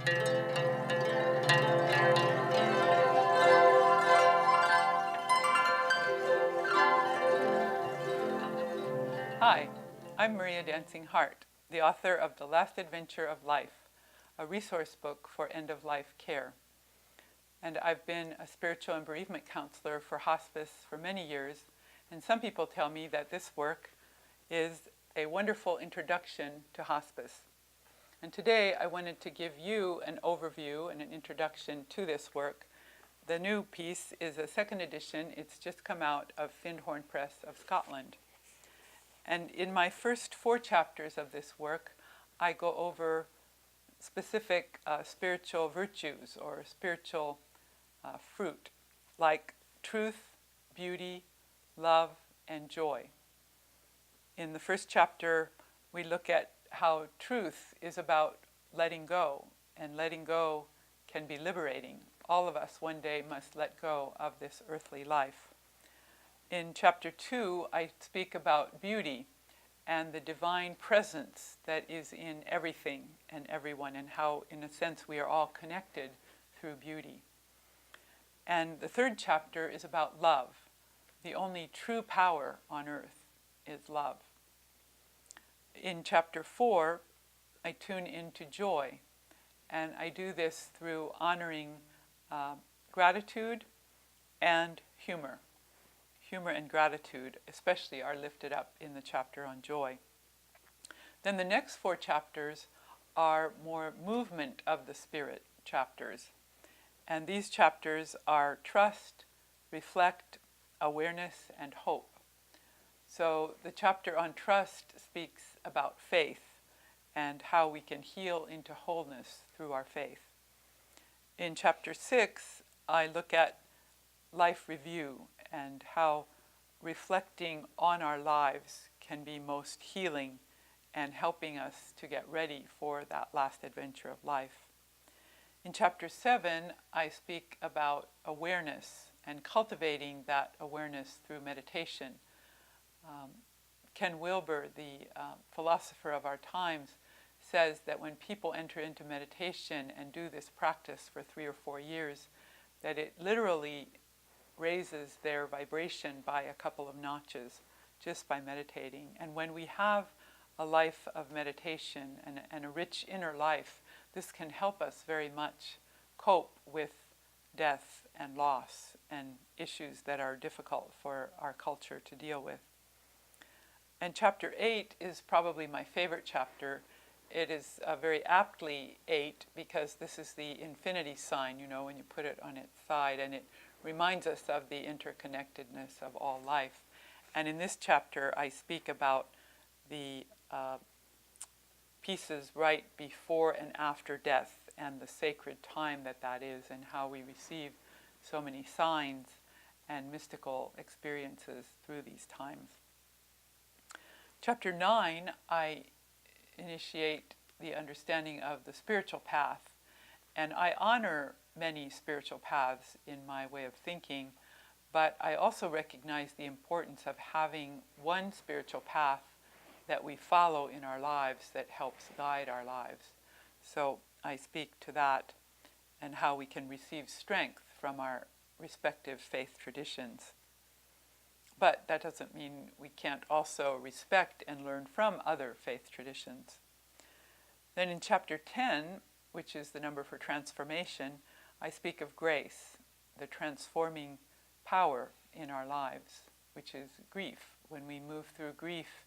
Hi, I'm Maria Dancing Hart, the author of The Last Adventure of Life, a resource book for end-of-life care. And I've been a spiritual and bereavement counselor for hospice for many years, and some people tell me that this work is a wonderful introduction to hospice. And today I wanted to give you an overview and an introduction to this work. The new piece is a second edition. It's just come out of Findhorn Press of Scotland. And in my first 4 chapters of this work, I go over specific spiritual virtues or spiritual fruit, like truth, beauty, love, and joy. In the first chapter, we look at how truth is about letting go, and letting go can be liberating. All of us one day must let go of this earthly life. In chapter 2, I speak about beauty and the divine presence that is in everything and everyone, and how, in a sense, we are all connected through beauty. And the third chapter is about love. The only true power on earth is love. In chapter 4, I tune into joy, and I do this through honoring gratitude and humor. Humor and gratitude especially are lifted up in the chapter on joy. Then the next 4 chapters are more movement of the spirit chapters. And these chapters are trust, reflect, awareness, and hope. So the chapter on trust speaks about faith and how we can heal into wholeness through our faith. In chapter 6, I look at life review and how reflecting on our lives can be most healing and helping us to get ready for that last adventure of life. In chapter 7, I speak about awareness and cultivating that awareness through meditation. Ken Wilber, the philosopher of our times, says that when people enter into meditation and do this practice for 3 or 4 years, that it literally raises their vibration by a couple of notches just by meditating. And when we have a life of meditation and a rich inner life, this can help us very much cope with death and loss and issues that are difficult for our culture to deal with. And chapter 8 is probably my favorite chapter. It is very aptly 8 because this is the infinity sign, when you put it on its side, and it reminds us of the interconnectedness of all life. And in this chapter, I speak about the pieces right before and after death and the sacred time that is, and how we receive so many signs and mystical experiences through these times. Chapter 9, I initiate the understanding of the spiritual path, and I honor many spiritual paths in my way of thinking, but I also recognize the importance of having one spiritual path that we follow in our lives that helps guide our lives. So I speak to that and how we can receive strength from our respective faith traditions. But that doesn't mean we can't also respect and learn from other faith traditions. Then in chapter 10, which is the number for transformation, I speak of grace, the transforming power in our lives, which is grief. When we move through grief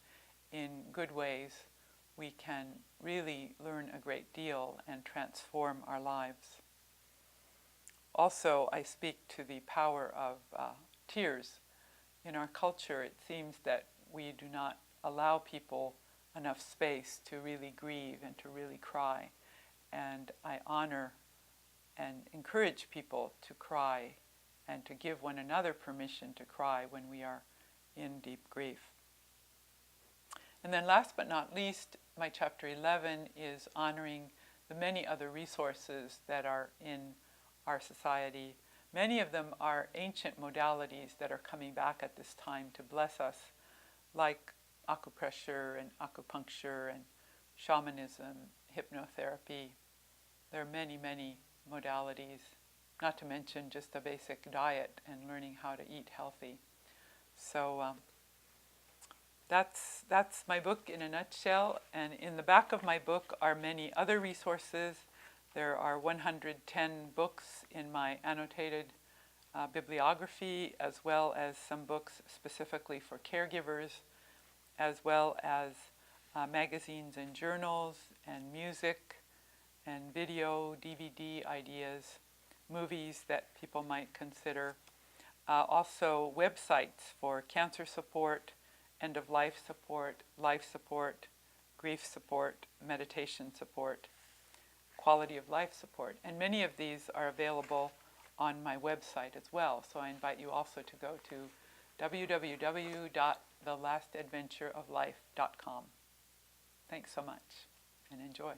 in good ways, we can really learn a great deal and transform our lives. Also, I speak to the power of tears. In our culture, it seems that we do not allow people enough space to really grieve and to really cry. And I honor and encourage people to cry and to give one another permission to cry when we are in deep grief. And then last but not least, my chapter 11 is honoring the many other resources that are in our society. Many of them are ancient modalities that are coming back at this time to bless us, like acupressure and acupuncture and shamanism, hypnotherapy. there are many, many modalities, not to mention just a basic diet and learning how to eat healthy. So that's my book in a nutshell. And in the back of my book are many other resources. There are 110 books in my annotated bibliography, as well as some books specifically for caregivers, as well as magazines and journals and music and video, DVD ideas, movies that people might consider. Also websites for cancer support, end-of-life support, life support, grief support, meditation support, quality of life support. And many of these are available on my website as well. So I invite you also to go to www.thelastadventureoflife.com. Thanks so much and enjoy.